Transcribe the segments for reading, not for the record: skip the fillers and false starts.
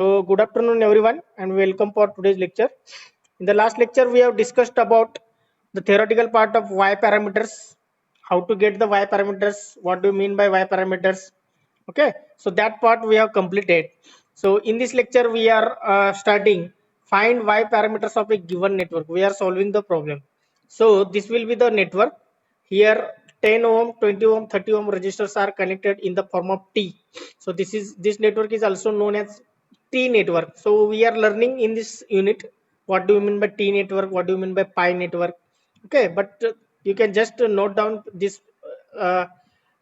So good afternoon everyone and welcome for today's lecture. In the last lecture we have discussed about the theoretical part of y parameters, how to get the y parameters, what do you mean by y parameters. Okay, so that part we have completed. So in this lecture we are starting find y parameters of a given network. We are solving the problem. So this will be the network. Here 10 ohm, 20 ohm, 30 ohm resistors are connected in the form of T. So this network is also known as T network. So we are learning in this unit what do you mean by T network, what do you mean by pi network. Okay, but you can just note down this.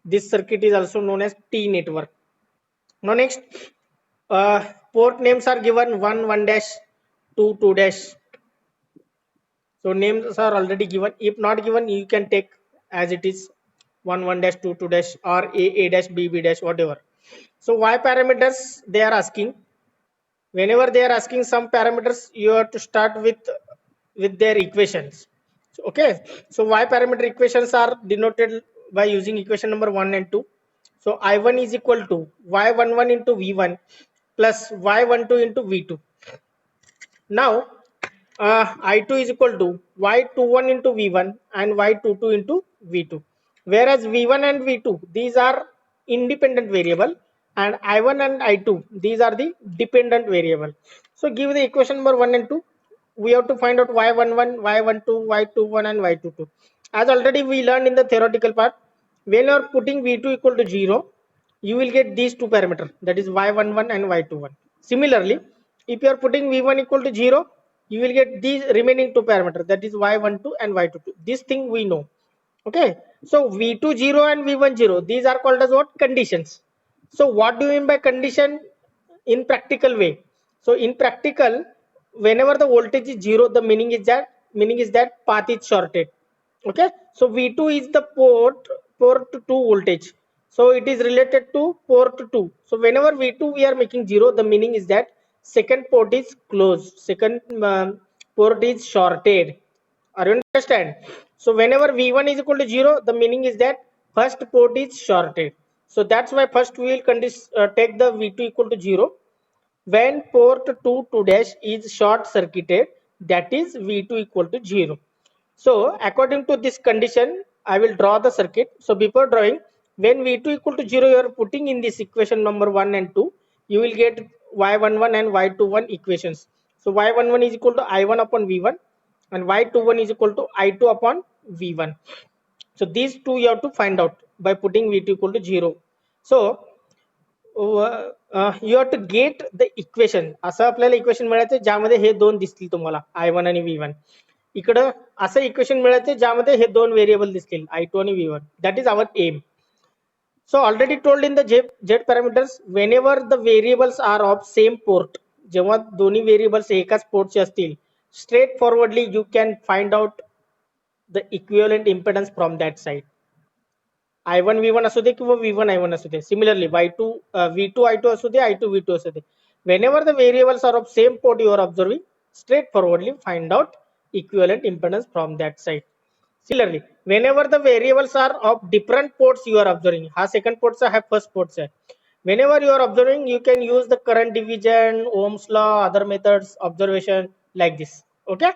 This circuit is also known as T network. Now next, port names are given 1 dash 2 dash. So names are already given. If not given, you can take as it is 1 dash 2 dash or a dash b dash whatever. So y parameters they are asking. Whenever they are asking some parameters, you have to start with their equations. So, okay, so y parameter equations are denoted by using equation number 1 and 2. So I1 is equal to y11 into v1 plus y12 into v2. Now I2 is equal to y21 into v1 and y22 into v2, whereas v1 and v2 these are independent variable and I1 and I2 these are the dependent variable. So give the equation number 1 and 2. We have to find out y11, y12, y21 and y22. As already we learned in the theoretical part, when you are putting v2 equal to 0, you will get these two parameters, that is y11 and y21. Similarly, if you are putting v1 equal to 0, you will get these remaining two parameters, that is y12 and y22. This thing we know. Okay, so v2 0 and v1 0, these are called as what? Conditions. So what do you mean by condition in practical way? So in practical, whenever the voltage is 0, the meaning is that path is shorted. Okay, so v2 is the port 2 voltage, so it is related to port 2. So whenever v2 we are making 0, the meaning is that second port is closed, second port is shorted. Are you understand? So whenever v1 is equal to 0, the meaning is that first port is shorted. So that's why first we will take the v2 equal to 0. When port 2 dash is short circuited, that is v2 equal to 0. So according to this condition, I will draw the circuit. So before drawing, when v2 equal to 0, you are putting in this equation number 1 and 2, you will get y11 and y21 equations. So y11 is equal to I1 upon v1 and y21 is equal to I2 upon v1. So these two you have to find out by putting v2 equal to 0. So you have to get the equation. असं आपल्याला equation मिळायचं ज्यामध्ये हे दोन दिसतील तुम्हाला I1 आणि V1. इकडं असं इक्वेशन मिळायचं ज्यामध्ये हे दोन व्हेरिएबल दिसतील I2 आणि V1. That is our aim. So already told in the Z parameters, whenever the variables are of same port, जेव्हा दोन्ही व्हेरिएबल्स एकाच पोर्टचे असतील, straight forwardly you can find out the equivalent impedance from that side. I1 V1 असू दे किंवा V1 I1 असू दे. Similarly, V2 I2 असू दे, I2 V2 असू दे. Whenever the variables are of same port you are observing, straightforwardly find out equivalent impedance from that side. Similarly, whenever the variables are of different ports you are observing, हा second port चा, हा first port चा. Whenever you are observing, you can use the current division, Ohm's law, other methods, observation like this. Okay.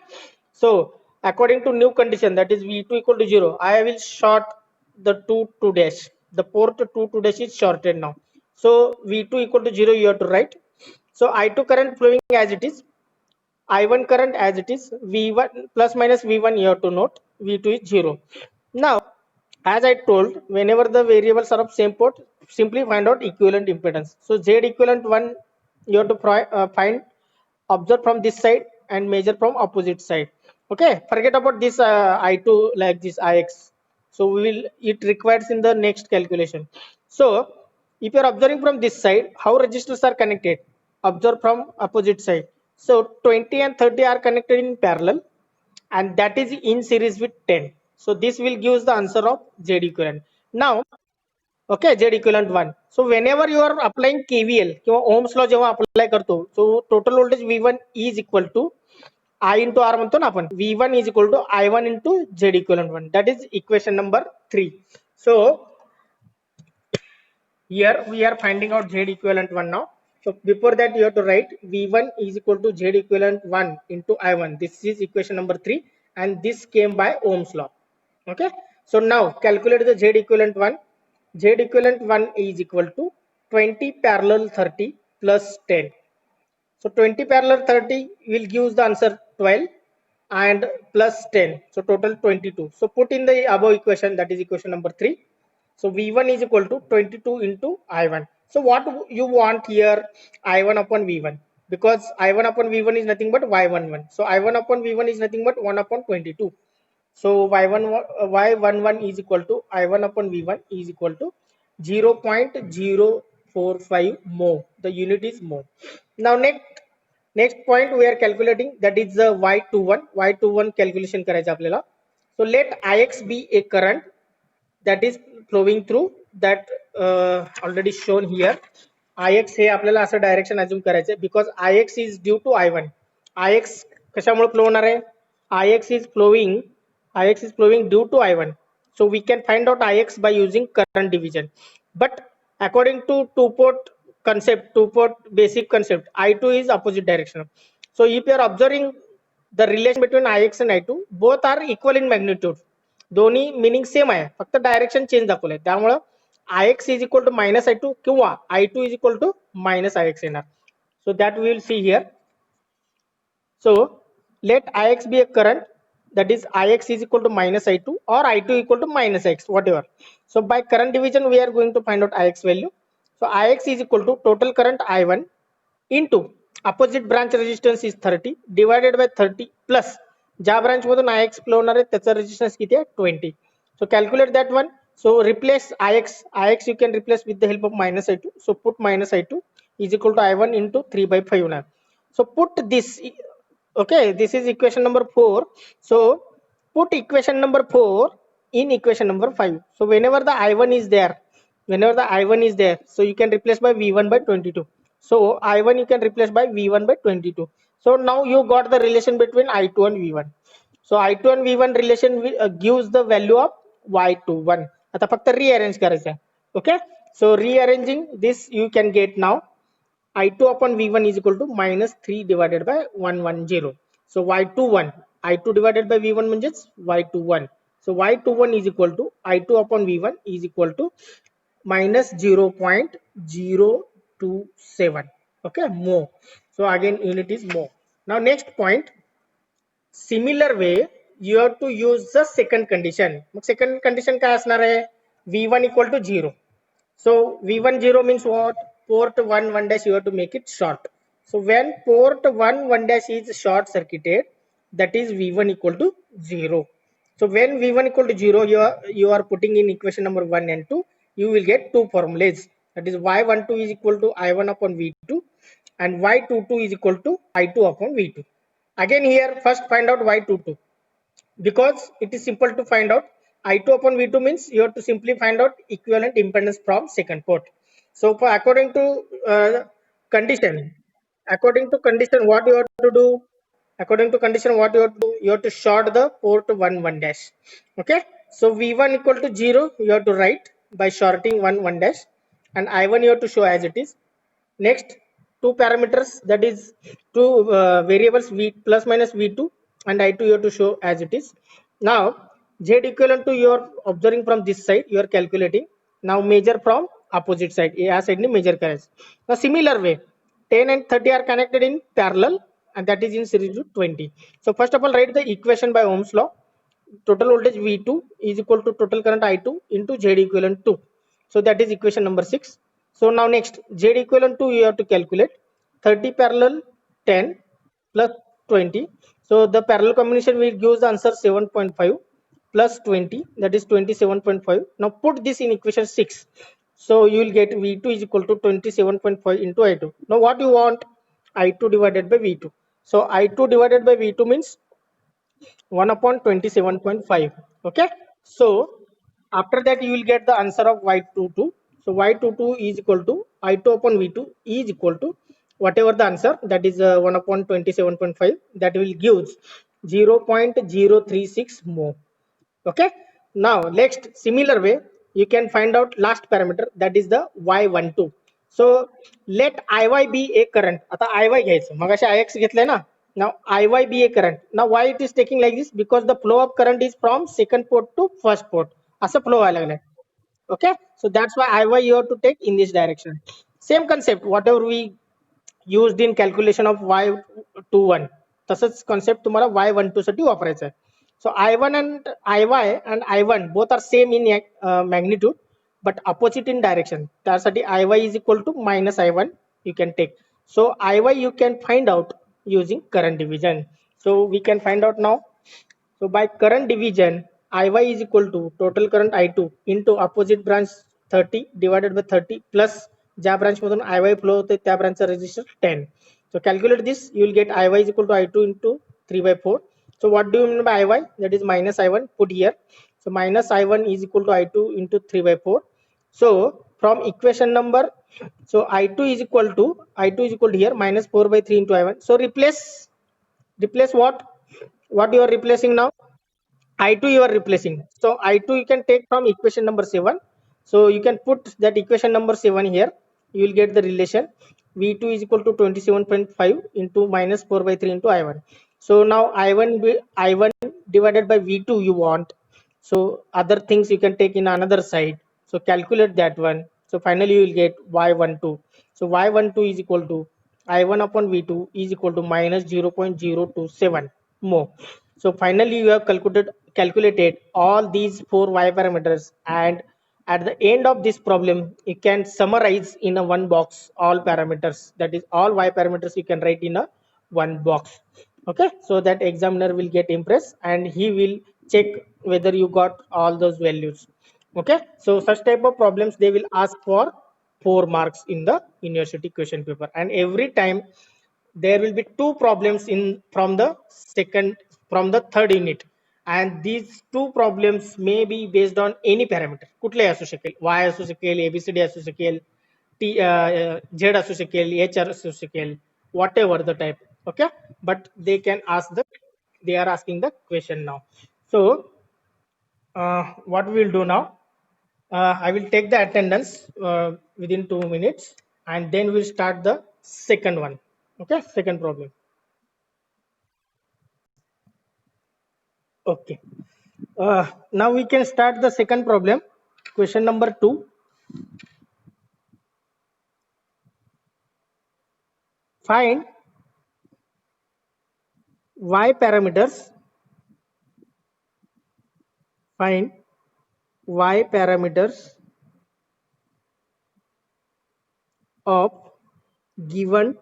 So according to new condition, that is V2 equal to 0, I will short the 2 dash. The port 2 dash is shorted now. So V2 equal to 0 you have to write. So I2 current flowing as it is, I1 current as it is, V1 plus minus V1 you have to note, V2 is 0. Now as I told, whenever the variables are of same port, simply find out equivalent impedance. So Z equivalent 1 you have to find, observe from this side and measure from opposite side. Okay, forget about this I2 like this Ix. So we will, it requires in the next calculation. So if you are observing from this side, how resistors are connected? Observe from opposite side. So 20 and 30 are connected in parallel and that is in series with 10. So this will give the answer of Z equivalent. Now, okay, Z equivalent 1. So whenever you are applying KVL किंवा Ohm's law जेव्हा apply करतो, so total voltage V1 is equal to I into R म्हणतो ना आपण, V1 is equal to I1 into Z equivalent 1. That is equation number 3. So here we are finding out Z equivalent 1 now. So before that you have to write V1 is equal to Z equivalent 1 into I1. This is equation number 3 and this came by Ohm's law. Okay. So now calculate the Z equivalent 1. Z equivalent 1 is equal to 20 parallel 30 plus 10. So 20 parallel 30 will give the answer 12 and plus 10. So total 22. So put in the above equation, that is equation number 3. So V1 is equal to 22 into I1. So what you want here, I1 upon V1, because I1 upon V1 is nothing but Y11. So I1 upon V1 is nothing but 1 upon 22. So Y11 is equal to I1 upon V1 is equal to 0.045 mho. The unit is mho. Now next point we are calculating, that is the Y21 calculation करायचं आपल्याला. So let Ix be a current that is flowing through that already shown here. Ix हे आपल्याला असं direction assume करायचं because Ix is due to I1. Ix कशामुळे flow होणार आहे? Ix is flowing due to I1. So we can find out Ix by using current division. But according to two-port basic concept, I2 is opposite direction. So if you are observing the relation between Ix and I2, both are equal in magnitude. दोन्ही meaning same आहे, फक्त direction change दाखवलंय. त्यामुळे Ix is equal to minus I2 किंवा I2 is equal to minus Ix येणार. So that we will see here. So let Ix be a current, that is Ix is equal to minus I2 or I2 equal to minus X, whatever. So by current division we are going to find out Ix value. So Ix is equal to total current I1 into opposite branch resistance is 30 divided by 30 plus ज्या branch मधून Ix flow होणार आहे त्याचा resistance किती आहे 20. So calculate that one. So replace Ix you can replace with the help of minus I2. So put minus I2 is equal to I1 into 3 by 5 now. So put this, okay, this is equation number 4. So put equation number 4 in equation number 5. So whenever the I1 is there, so you can replace by V1 by 22. So I1 you can replace by V1 by 22. So now you got the relation between I2 and V1. So I2 and V1 relation gives the value of Y21. आता फक्त rearrange करायचं आहे. Okay. So rearranging this you can get now I2 upon V1 is equal to minus 3 divided by 110. So Y21, I2 divided by V1 means Y21. So Y21 is equal to I2 upon V1 is equal to minus 0.027. Okay, mho. So again unit is mho. Now next point, similar way you have to use the second condition. Second condition काय असणार आहे? V1 equal to 0. So V1 0 means what? Port 1 1 dash you have to make it short. So when port 1 1 dash is short circuited, that is V1 equal to 0. So when V1 equal to 0, you are putting in equation number 1 and 2, you will get two formulas. That is Y12 is equal to I1 upon V2 and Y22 is equal to I2 upon V2. Again here first find out Y22, because it is simple to find out. I2 upon V2 means you have to simply find out equivalent impedance from second port. So for according to condition, what you have to do? According to condition, what you have to do? You have to short the port 1 1 dash. Okay. So V1 equal to 0, you have to write by shorting 1 1 dash, and I1 you have to show as it is. Next, two parameters, that is two variables V plus minus V2 and I2 you have to show as it is. Now Z equivalent to you are observing from this side, you are calculating. Now measure from opposite side. A side ni measure करायचं. Now similar way, 10 and 30 are connected in parallel and that is in series with 20. So first of all write the equation by Ohm's law. Total voltage V2 is equal to total current I2 into Z equivalent 2. So that is equation number 6. So now next, Z equivalent to you have to calculate 30 parallel 10 plus 20. So the parallel combination will give the answer 7.5 plus 20, that is 27.5. Now put this in equation 6. So you will get V2 is equal to 27.5 into I2. Now what you want? I2 divided by V2. So I2 divided by V2 means 1 upon 27.5. Okay. So after that you will get the answer of Y22. So Y22 is equal to I2 upon V2 is equal to whatever the answer, that is 1 upon 27.5, that will give 0.036 mho. Okay. Now next, similar way you can find out last parameter, that is the Y12. So let Iy be a current. आता Iy घ्यायचं, मगाशी Ix घेतलंय ना. Now Iy be a current. Now why it is taking like this? Because the flow of current is from second port to first port. असं flow व्हायला लागलाय. Okay, so that's why Iy you have to take in this direction. Same concept, whatever we used in calculation of y21, तसंच concept तुम्हाला y12 साठी वापरायचं आहे. So I1 and Iy and I1 both are same in magnitude but opposite in direction. त्यासाठी Iy is equal to minus I1 you can take. So Iy you can find out using current division. So we can find out now. So by current division, Iy is equal to total current I2 into opposite branch 30 divided by 30 plus ज्या branch मधून Iy flow होते त्या branch चा resistance 10. So calculate this, you will get Iy is equal to I2 into 3 by 4. So what do you mean by Iy? That is minus I1 put here. So minus I1 is equal to I2 into 3 by 4. So from equation number, so I2 is equal to here minus 4 by 3 into I1. So replace what you are replacing now? I2 you are replacing. So I2 you can take from equation number 7. So you can put that equation number 7 here. You will get the relation V2 is equal to 27.5 into minus 4 by 3 into I1. So now I1 divided by V2 you want. So other things you can take in another side. So calculate that one. So finally you will get Y12. So Y12 is equal to I1 upon V2 is equal to minus 0.027 more. So finally you have calculated all these four Y parameters, and at the end of this problem you can summarize in a one box all parameters, that is all Y parameters you can write in a one box. Okay, so that examiner will get impressed and he will check whether you got all those values. Okay, so such type of problems they will ask for 4 marks in the university question paper, and every time there will be two problems in from the third unit, and these two problems may be based on any parameter. कुठलेही असू शकेल, y असू शकेल, abcd असू शकेल, z असू शकेल, h असू शकेल, whatever the type. Okay, but they are asking the question now. So what we will do now, I will take the attendance within 2 minutes, and then we'll start the second one. Okay, second problem. Okay. Now we can start the second problem. Question number 2. Find y parameters. Find y parameters of given.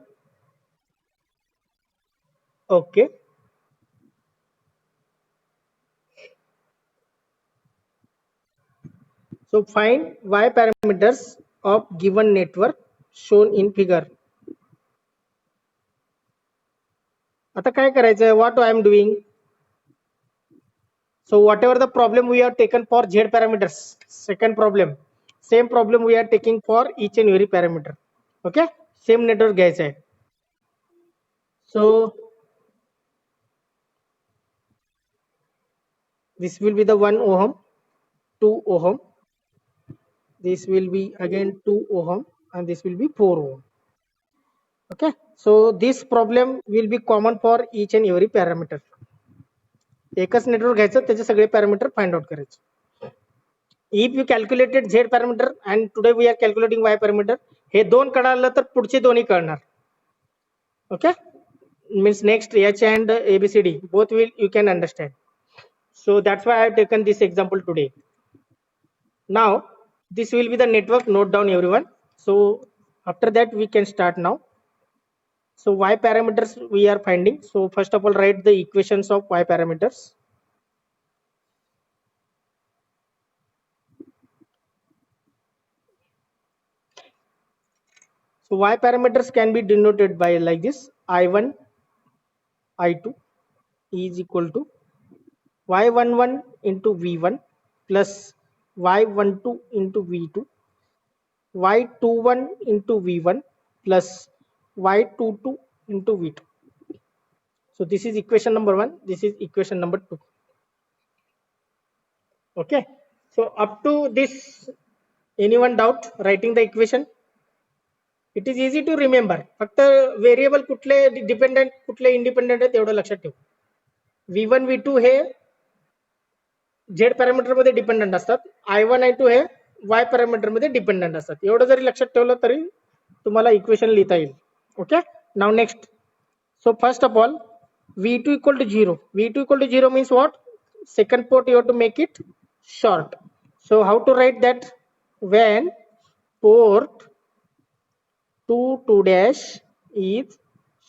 Okay. So find y parameters of given network shown in figure. आता काय करायचं? What I am doing? So whatever the problem we have taken for Z parameters, second problem, same problem we are taking for each and every parameter. Okay, same network घ्यायचं आहे. So this will be the 1 ohm, 2 ohm, this will be again 2 ohm, and this will be 4 ohm. Okay, so this problem will be common for each and every parameter. एकच network घ्यायचं, त्याचे सगळे parameter find out करायचे. If you calculated Z parameter and today we are calculating Y parameter, हे दोन कळालं तर पुढचे दोन्ही कळणार. Okay, means next H and ABCD both will you can understand. So that's why I have taken this example today. Now this will be the network, note down everyone. So after that we can start now. So y parameters we are finding. So first of all write the equations of y parameters. So y parameters can be denoted by like this: I1 I2 is equal to y11 into v1 plus y12 into v2, y21 into v1 plus y22 into v2. So this is equation number 1, this is equation number 2. Okay, so up to this, anyone doubt writing the equation? It is easy to remember. फक्त variable कुठले dependent कुठले independent आहे तेवढं लक्षात ठेव. V1 V2 हे Z parameter मध्ये dependent असतात. I1 I2 हे वाय पॅरामीटर मध्ये डिपेंडंट असतात. एवढं जरी लक्षात ठेवलं तरी तुम्हाला इक्वेशन लिहिता येईल. Okay, now next. So first of all, V2 equal to 0. V2 equal to 0 means what? Second port you have to make it short. So how to write that? When port 2 dash is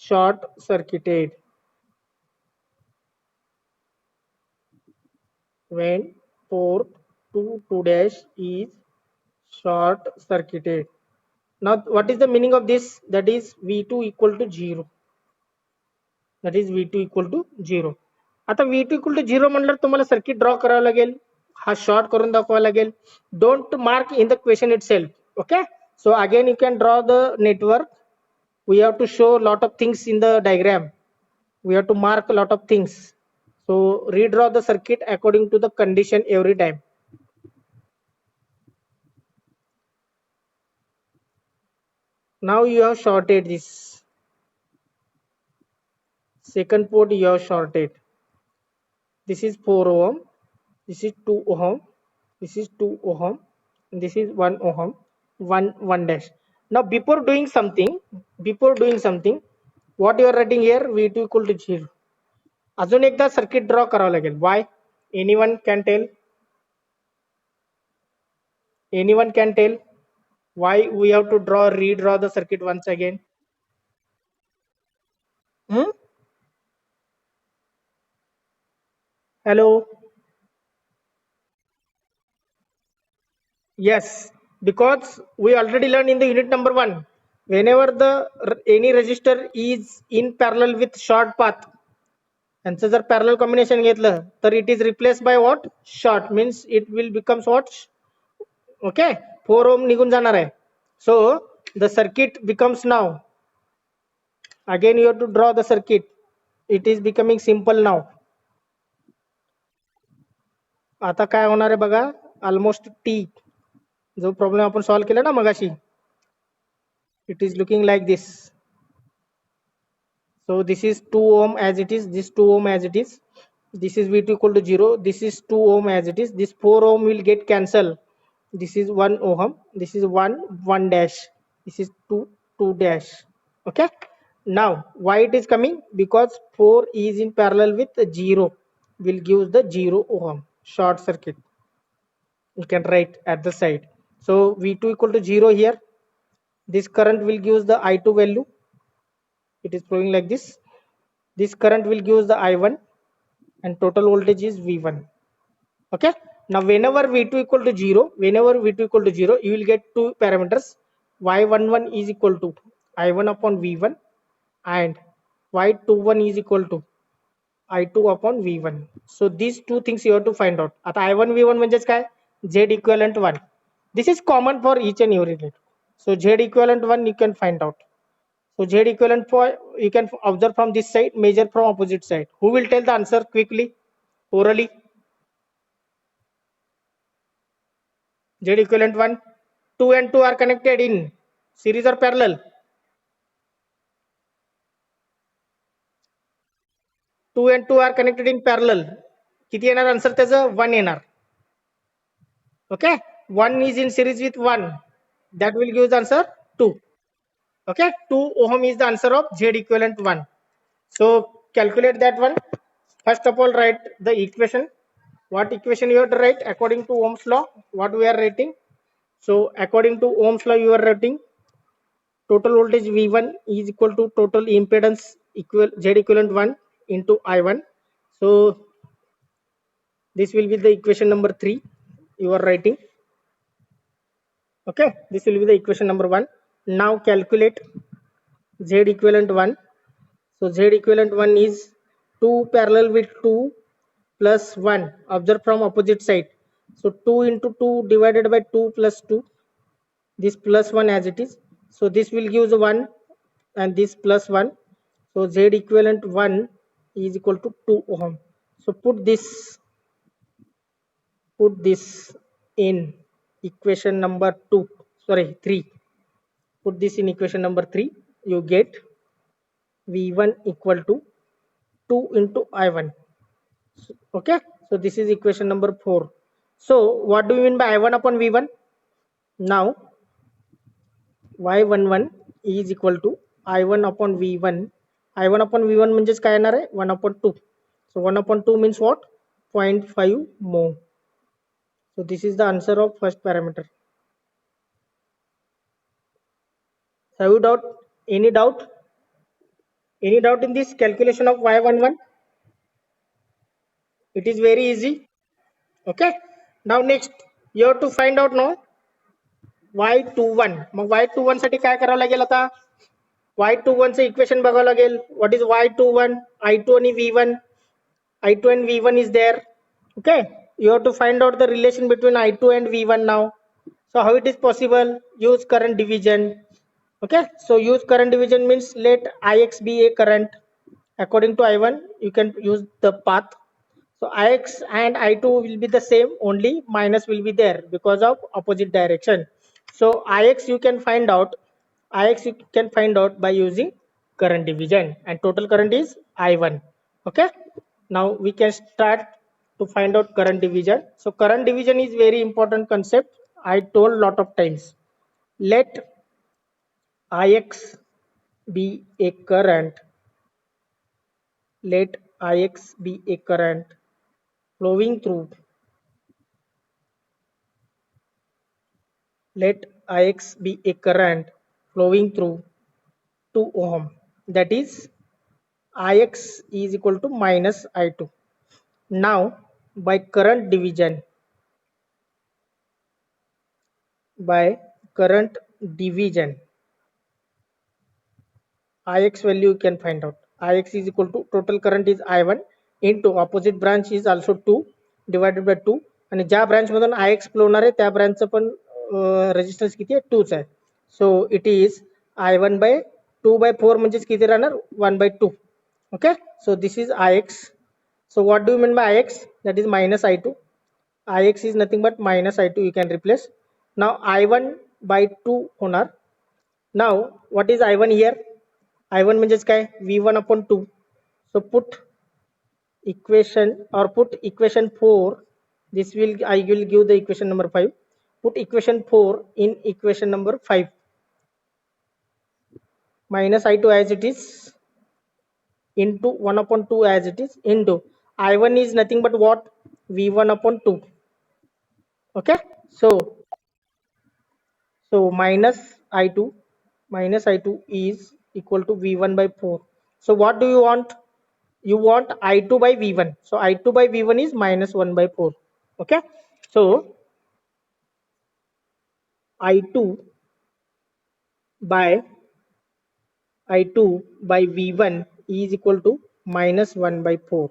short circuited. When port 2 dash is short circuited. Now what is the meaning of this? That is V2 equal to 0. That is V2 equal to 0. आता V2 equal to 0 म्हणलं तुम्हाला circuit draw करावं लागेल. हा short करून दाखवावा लागेल. Don't mark in the question itself. Okay, so again you can draw the network. We have to show lot of things in the diagram. We have to mark a lot of things. So redraw the circuit according to the condition every time. Now you have shorted this. Second port you have shorted. This is 4 ohm. This is 2 ohm. This is 2 ohm. And this is 1 ohm. 1 dash. Now before doing something, what you are writing here? V2 equal to 0. अजून एकदा circuit draw करावं लागेल. Why? Anyone can tell? Anyone can tell why we have to redraw the circuit once again? Hello. Yes, because we already learned in the unit number 1. Whenever any resistor is in parallel with short path, यांचं जर parallel combination घेतलं तर it is replaced by what? Short, means it will becomes what? Okay, 4 ohm निघून जाणार आहे. So the circuit becomes now. Again you have to draw the circuit. It is becoming simple now. आता काय होणार आहे बघा, ऑलमोस्ट T जो problem आपण सॉल्व केला ना मगाशी, it is looking like this. So this is 2 ohm as it is, this 2 ohm as it is, this is V2 equal to 0, this is 2 ohm as it is, this 4 ohm will get cancelled, this is 1 ohm, this is 1 dash, this is 2 dash. Okay, now why it is coming? Because 4 is in parallel with 0, will give the 0 ohm short circuit. You can write at the side. So V2 equal to 0 here. This current will give the I2 value. It is flowing like this. This current will give the I1 and total voltage is V1. Okay. Now whenever V2 equal to 0, you will get two parameters. Y11 is equal to I1 upon V1 and Y21 is equal to I2 upon V1. So these two things you have to find out. आता I1 V1 म्हणजेच काय? Z equivalent 1. This is common for each and every network. So Z equivalent 1 you can find out. So Z equivalent for you can observe from this side, measure from opposite side. Who will tell the answer quickly, orally? Z equivalent 1, 2 and 2 are connected in series or parallel? 2 and 2 are connected in parallel. किती येणार answer त्याचं? 1 येणार. Okay, 1 is in series with 1, that will give the answer 2. Okay, 2 ohm is the answer of Z equivalent 1. So calculate that one. First of all, write the equation. What equation you have to write? According to Ohm's law, what we are writing? So according to Ohm's law, you are writing total voltage V1 is equal to total impedance Z equivalent 1 into I1. So this will be the equation number 3 you are writing. Okay, this will be the equation number 1. Now calculate Z equivalent 1. So Z equivalent 1 is 2 parallel with 2 plus 1. Observe from opposite side. So 2 into 2 divided by 2 plus 2. This plus 1 as it is. So this will give the 1 and this plus 1. So Z equivalent 1 is equal to 2 ohm. So put this in equation number 3. Put this in equation number 3. You get V1 equal to 2 into I1. Okay. So this is equation number 4. So what do we mean by I1 upon V1? Now y11 is equal to I1 upon V1. I1 upon V1 म्हणजेच काय येणार आहे 1 upon 2. So 1 upon 2 means what? 0.5 mho. So this is the answer of first parameter. Have you doubt? Any doubt? Any doubt in this calculation of y11? It is very easy. Okay. Now next you have to find out now y21. Mug y21 साठी काय करावं लागेल आता? y21 चे equation बघावं लागेल. What is y21? I2 आणि V1. I2 and V1 is there. Okay. You have to find out the relation between I2 and V1 now. So how it is possible? Use current division. Okay. So use current division means let Ix be a current. According to I1, you can use the path. So Ix and I2 will be the same, only minus will be there because of opposite direction. So Ix you can find out, Ix you can find out by using current division, and total current is I1. Okay. Now we can start to find out current division. So current division is very important concept. I told lot of times. Let Ix be a current. Let Ix be a current flowing through. Let Ix be a current flowing through 2 ohm. That is Ix is equal to minus I2. Now by current division, Ix value you can find out. Ix is equal to total current is I1 into opposite branch is also 2 divided by 2. आणि ज्या branch मधून Ix flow होणार आहे त्या ब्रांचचं पण resistance किती आहे 2 च आहे. So it is I1 by 2 by 4 म्हणजेच किती राहणार 1 by 2. Okay. So this is Ix. So what do you mean by Ix? That is minus I2. Ix is nothing but minus I2, you can replace. Now I1 by 2 होणार. Now what is I1 here? I1 म्हणजेच काय V1 upon 2. So put equation or put equation 4. This will I will give the equation number 5. Put equation 4 in equation number 5. Minus I2 as it is into 1 upon 2 as it is into I1 is nothing but what? V1 upon 2. Okay. So minus I2 is equal to V1 by 4. So what do you want? You want I2 by V1. So I2 by V1 is minus 1 by 4. Okay. So I2 by V1 is equal to minus 1 by 4.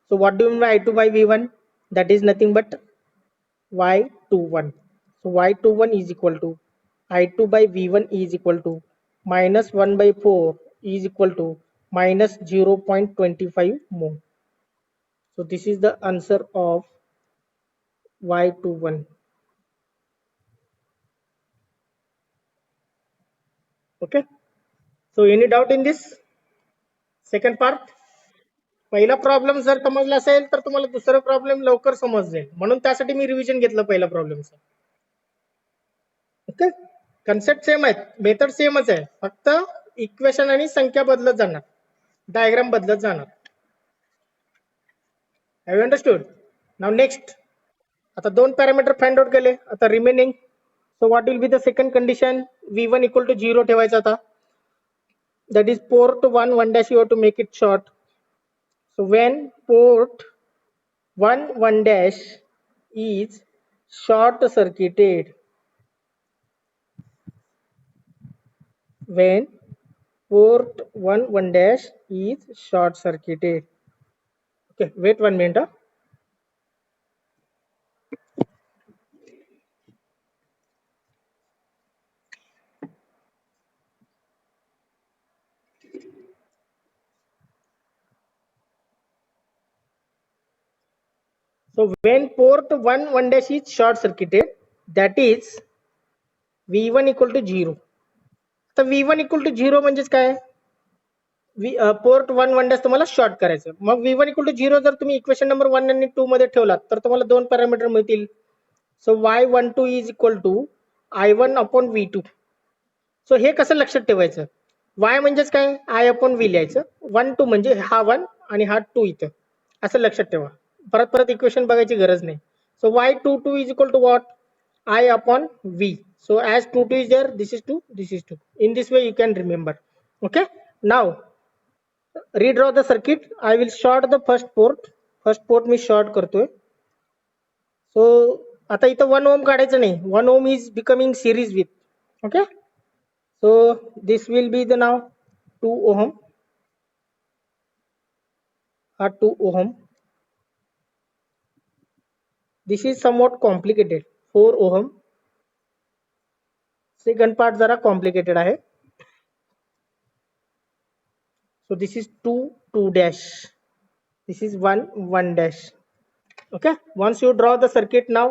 So what do you mean by I2 by V1? That is nothing but Y21. So Y21 is equal to I2 by V1 is equal to minus 1 by 4 is equal to minus 0.25 mho. So this is the answer of Y21. Okay. So any doubt in this second part? पहिला problem जर समजला असेल तर तुम्हाला दुसरा problem लवकर समजेल, म्हणून त्यासाठी मी रिव्हिजन घेतलं पहिला प्रॉब्लेमचं. ओके. कन्सेप्ट सेम आहे, मेथड सेमच आहे, फक्त इक्वेशन आणि संख्या बदलत जाणार, डायग्राम बदलत जाणार. Have you understood? Now next आता दोन पॅरामीटर फाइंड आउट केले, आता remaining. So what will be the second condition? V1 equal to 0 ठेवायचं आता. That is port 1 dash you have to make it short. So when port 1 dash is short circuited, when port 1 dash is short circuited. Okay, wait 1 minute. So when port 1 dash is short circuited, that is V1 equal to 0. आता V1 equal to 0 म्हणजेच काय, port 1 dash तुम्हाला short करायचं. मग V1 equal to 0 जर तुम्ही equation number 1 आणि 2 मध्ये ठेवलात तर तुम्हाला दोन पॅरामीटर मिळतील. So Y12 is equal to I1 upon V2. So हे कसं लक्षात ठेवायचं, Y म्हणजेच काय, I अपॉन V लिहायचं, 1 2 म्हणजे हा 1 आणि हा 2 इथं, असं लक्षात ठेवा. परत परत इक्वेशन बघायची गरज नाही. So Y22 is equal to what, I upon V. So as 2 2 is there, this is 2, this is 2. In this way you can remember. Okay. Now redraw the circuit. I will short the first port. First port me short करतोय. So आता इथं 1 ohm काढायचं नाही. 1 ohm is becoming series with. Okay. So this will be the now 2 ohm. 2 ohm. This is somewhat complicated. 4 ohm. Second part जरा complicated आहे. So this is 2 2 dash. This is 1 1 dash. Okay, once you draw the circuit, now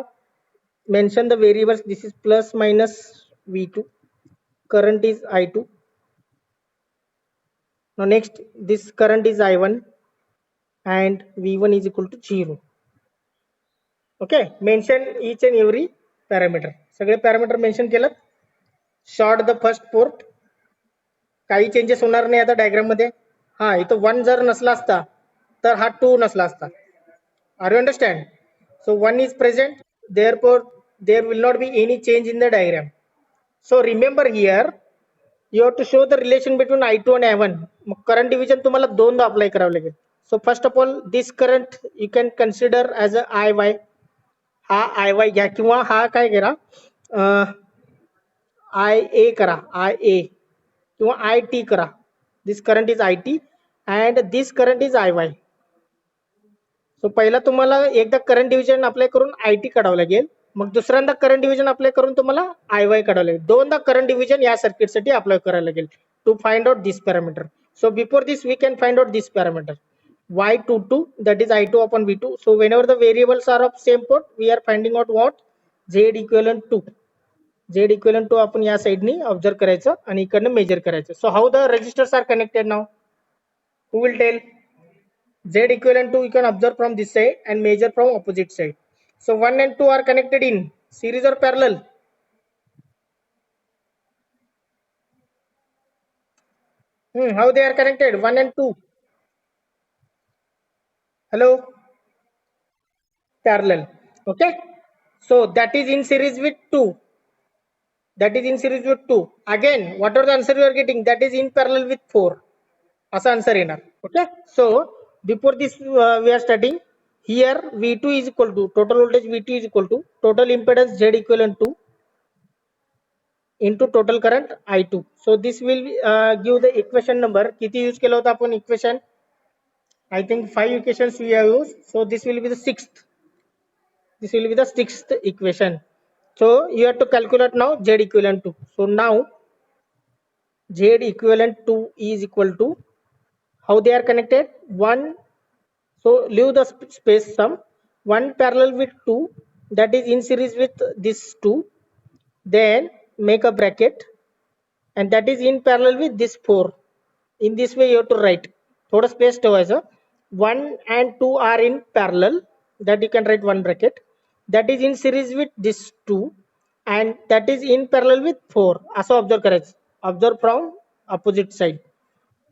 mention the variables. This is plus minus V2, current is I2. Now next, this current is I1 and V1 is equal to 0. Okay, mention each and every parameter. सगळे parameter mention केलं. Short the first port. काही changes होणार नाही आता diagram मध्ये. हा, इथं 1 जर नसला असता तर हा 2 नसला असता. Are you understand? So 1 is present, therefore there will not be any change in the diagram. So remember here, you have to show the relation between I2 and I1. Current division तुम्हाला दोनदा apply करावं लागेल. So first of all, this current you can consider as a IY. हा IY घ्या किंवा हा काय करा, IA करा, IA किंवा IT करा. This current is IT and this current is IY. सो पहिला तुम्हाला एकदा करंट डिव्हिजन अप्लाय करून IT काढावं लागेल, मग दुसऱ्यांदा करंट डिव्हिजन अप्लाय करून तुम्हाला IY काढावं लागेल. दोनदा करंट डिव्हिजन या सर्किटसाठी अप्लाय करायला लागेल to find out this parameter. So before this we can find out this parameter Y22, that is I2 upon V2. So whenever the variables are of same port, we are finding out what Z equivalent to. Z equivalent to आपण या साइडनी observe करायचं आणि इकडनं measure करायचं. So how the resistors are connected now, who will tell? Z equivalent to you can observe from this side and measure from opposite side. So 1 and 2 are connected in series or parallel? How they are connected? 1 and 2. Hello? Parallel. Okay. So that is in series with 2. That is in series with 2. Again, whatever the answer you are getting, that is in parallel with 4. असा answer येणार. Okay. So before this we are studying here, V2 is equal to total voltage, V2 is equal to total impedance Z equivalent to into total current I2. So this will give the equation number. किती use केला होता आपण equation? I think 5 equations we have used. So this will be the sixth. This will be the sixth equation. So you have to calculate now Z equivalent to. So now Z equivalent to is equal to, how they are connected? 1. So leave the space sum. 1 parallel with 2, that is in series with this 2. Then make a bracket, and that is in parallel with this 4. In this way you have to write. थोड़ा space ठेवायचं. 1 and 2 are in parallel, that you can write one bracket. That is in series with this 2 and that is in parallel with 4. असं observe करायचं. Observe from opposite side.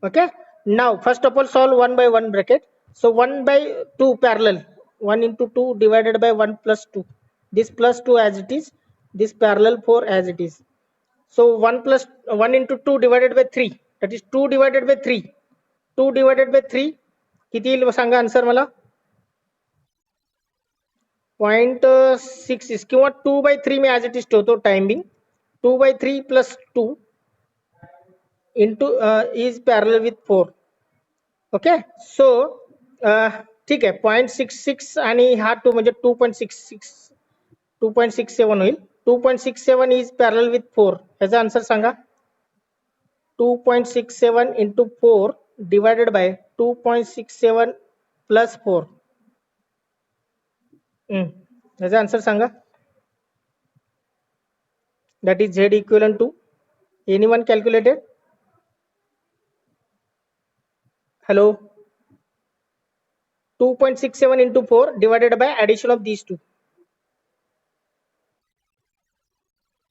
Okay. Now first of all solve 1 by 1 bracket. So 1 by 2 parallel. 1 into 2 divided by 1 plus 2. This plus 2 as it is. This parallel 4 as it is. So 1 plus 1 into 2 divided by 3. That is 2 divided by 3. 2 divided by 3 किती येईल सांगा answer मला. 0.66 किंवा 2/3 मी as it is ठेवतो timing. 2/3 plus 2 into is parallel with 4. Okay. So ठीक आहे. 0.66 आणि हा 2 म्हणजे 2.66 2.67 होईल. 2.67 is parallel with 4. ह्याचा answer Sanga. 2.67 into 4 divided by 2.67 plus 4. ह्याचा answer Sanga. That is Z equivalent to. Anyone calculated? Hello. 2.67 into 4 divided by addition of these two.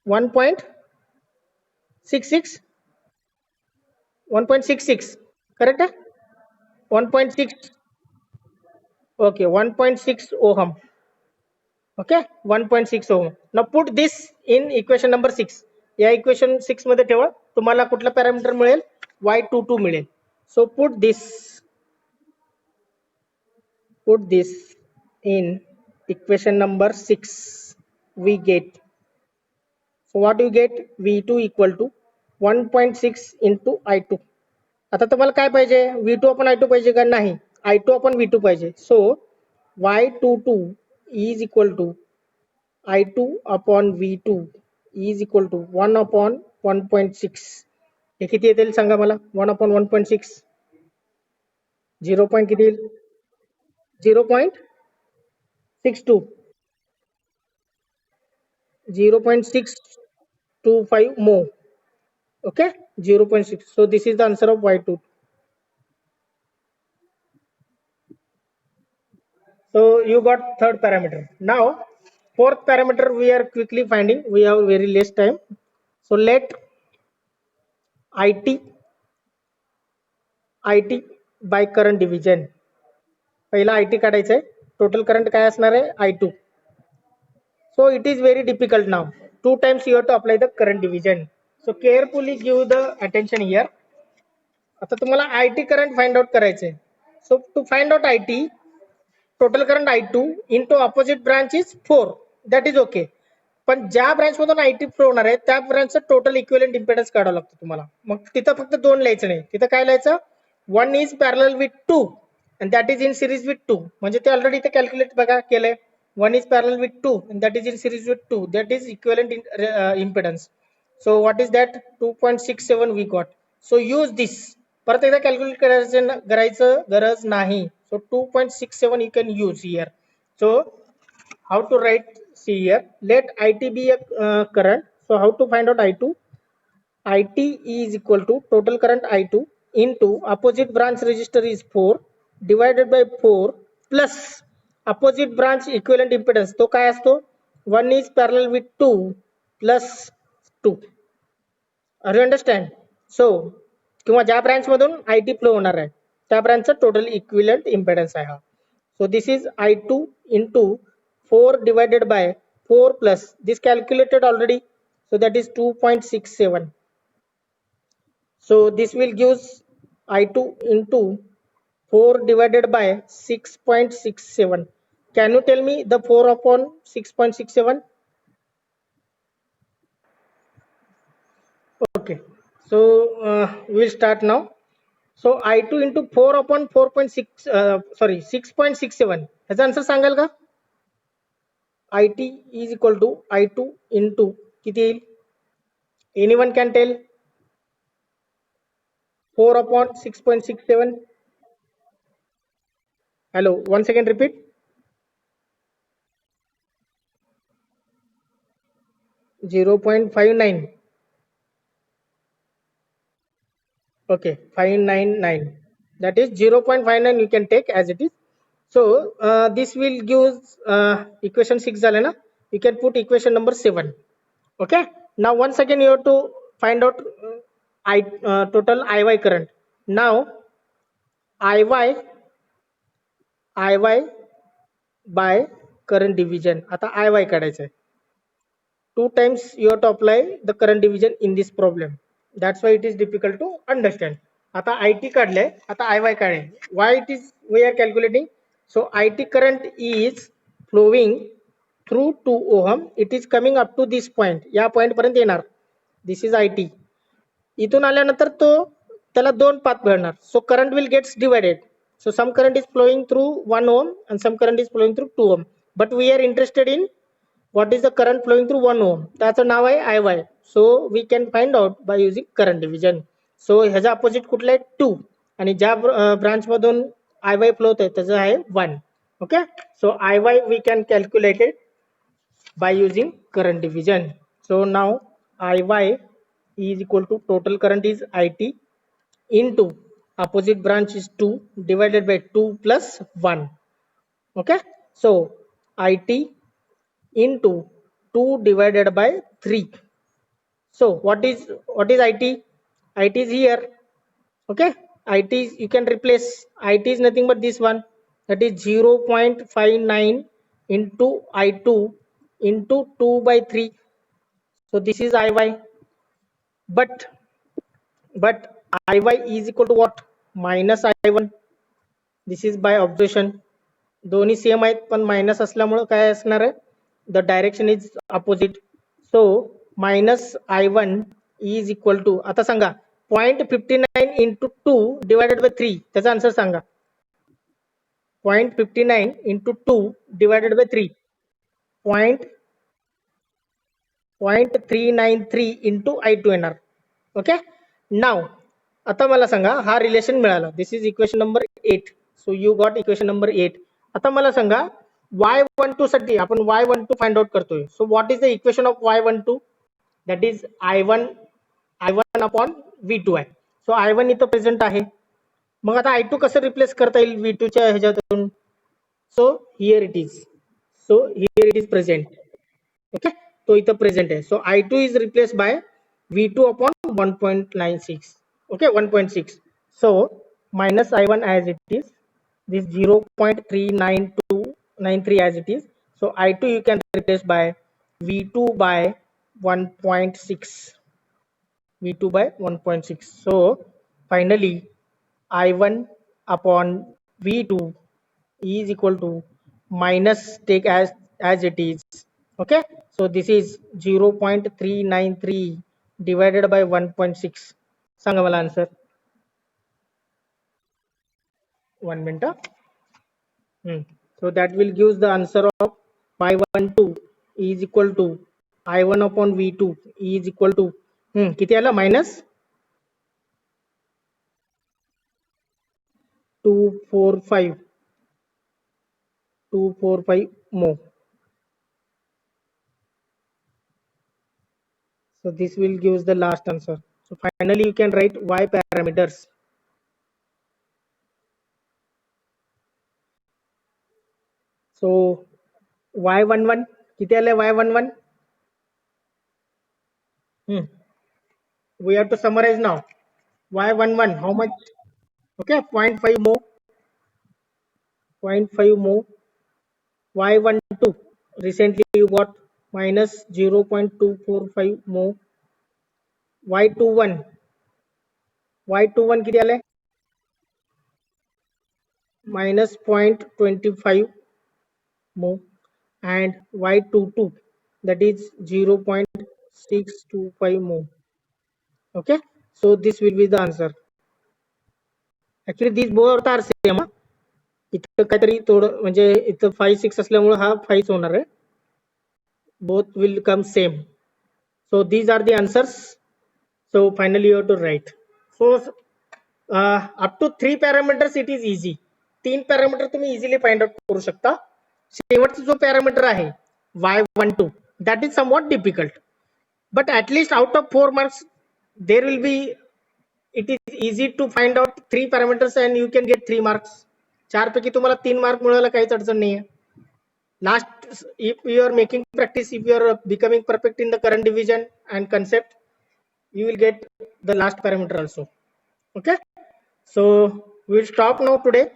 1.66. 1.66. Correct? 1.6. Okay. 1.6 ohm. Okay. 1.6 ohm. Now put this in equation number 6. या equation 6 मध्ये ठेवा. तुम्हाला कुठला parameter मिळेल? Y22 मिळेल. So put this in equation number 6. We get, so what do you get? V2 equal to 1.6 into I2. आता तुम्हाला काय पाहिजे? V2 upon I2 पाहिजे का? नाही, I2 upon V2 पाहिजे. So Y22 is equal to I2 upon V2 is equal to 1 upon 1.6. हे किती येतील सांगा मला? 1 upon 1.6. 0. किती येईल? 0.62. 0.625 more. Okay, 0.6. So this is the answer of Y2. So you got third parameter. Now fourth parameter we are quickly finding. We have very less time. So let IT by current division. पहिला IT काढायचा आहे. Total current काय असणार आहे? I2. So it is very difficult now. 2 times you have to apply the current division. So carefully give the attention here. आता तुम्हाला IT current find out करायचं आहे. So to find out IT, total current I2 into opposite branch is 4. That is okay. पण ज्या branch मधून IT flow होणार आहे त्या ब्रांचचं टोटल इक्विव्हॅलेंट इंपेडन्स काढावं लागतं तुम्हाला. मग तिथं फक्त 2 लिहायचं नाही, तिथं काय लिहायचं? 1 is parallel with 2 and that is in series with 2. म्हणजे ते ऑलरेडी इथे कॅल्क्युलेट बघा केलंय. 1 is parallel with 2 and that is in series with 2. That is equivalent impedance. So what is that? 2.67 we got. So use this. परत एकदा calculate करायचं गरज नाही. So 2.67 you can use here. So how to write? See here, let IT be a current. So how to find out I2? IT is equal to total current I2 into opposite branch resistor is 4 divided by 4 plus opposite branch equivalent impedance. तो काय असतो? 1 is parallel with 2 plus 2. Are you understand? So किंवा ज्या branch मधून IT flow होणार आहे त्या ब्रांचचा total equivalent impedance आहे हा. So this is I2 into 4 divided by 4 plus this calculated already. So that is 2.67. So this will give I2 into 4 divided by 6.67. Can you tell me the 4 upon 6.67? Okay. So we will start now. So I2 into 4 upon 4.6 sorry 6.67. ह्याचा answer सांगाल का? IT is equal to I2 into किती येईल? Anyone can tell? 4 upon 6.67. Hello, one second, repeat. .59. Okay, 599. That is 0.59 you can take as it is. So this will give equation 6 झालं ना. You can put equation number 7. Okay. Now once again you have to find out total IY current. Now IY by current division. आता IY काढायचं आहे. 2 times you have to apply the current division in this problem. That's why it is difficult to understand. आता IT काढले, आता IY काढे. Why it is we are calculating? So IT current is flowing through 2 ohm. It is coming up to this point. या point पर्यंत येणार. This is IT. इथून आल्यानंतर तो त्याला 2 पाथ मिळणार. So current will gets divided. So some current is flowing through 1 ohm and some current is flowing through 2 ohm. But we are interested in what is the current flowing through 1 ohm. त्याचं नाव आहे IY. So we can find out by using current division. So ह्याचा opposite कुठला आहे? 2 आणि ज्या branch मधून IY flow होत आहे त्याचं आहे 1. Okay. So IY we can calculate it by using current division. So now IY E is equal to total current is IT into opposite branch is 2 divided by 2 plus 1. Okay, so IT into 2 divided by 3. So what is IT? IT is here. Okay, IT is, you can replace. IT is nothing but this one, that is 0.59 into I2 into 2 by 3. So this is IY, but IY is equal to what? Minus I1. This is by observation. दोन्ही same आहेत पण minus असल्यामुळे काय असणार आहे, the direction is opposite. So minus I1 is equal to, आता सांगा 0.59 into 2 divided by 3, त्याचा आन्सर सांगा. 0.59 into 2 divided by 3, 0.393 into I2 येणार. ओके, नाव आता मला सांगा हा रिलेशन मिळाला. This is equation number 8. So you got equation number 8. आता मला सांगा y12 साठी आपण y12 फाइंड आउट करतोय. So what is the equation of y12? That is I1 upon V2 आहे. सो I1 इथं प्रेझेंट आहे. मग आता I2 कसं रिप्लेस करता येईल V2 च्या ह्याच्यातून? So here it is. So here it is present. Okay, तो इथं प्रेझेंट आहे. सो I2 is replace by V2 upon 1.96. Okay, 1.6. So minus I1 as it is, this 0.39293 as it is. So I2 you can replace by V2 by 1.6. V2 by 1.6. So finally I1 upon V2 is equal to minus, take as it is. Okay, so this is 0.393 divided by 1.6. सांगा मला answer. 1 minute. So that will give the answer of y12 is equal to I1 upon V2 is equal to किती आला? Minus 245 more. So this will give the last answer. So finally you can write y parameters. So y11 किती आले? y11 we have to summarize now. Y11 how much? Okay, 0.5 more. 0.5 more. Y12 recently you got minus 0.245 more. Y21 किती आले? minus 0.25 more. And Y22 that is 0.625 more. Okay, so this will be the answer. Actually these both are same. इथं काहीतरी थोडं म्हणजे इथं 5 6 असल्यामुळे हा 5 होणार आहे. Both will come same. So these are the answers. So finally you have to write. So up to 3 parameters it is easy. 3 parameter तुम्ही easily find out करू शकता. शेवटचा जो पॅरामीटर आहे y12 that is somewhat difficult, but at least out of 4 marks there will be, it is easy to find out 3 parameters and you can get 3 marks. 4 पैकी तुम्हाला 3 mark मिळवायला काहीच अडचण नाहीये. Last, if you are making practice, if you are becoming perfect in the current division and concept, you will get the last parameter also. Okay, so we'll stop now today.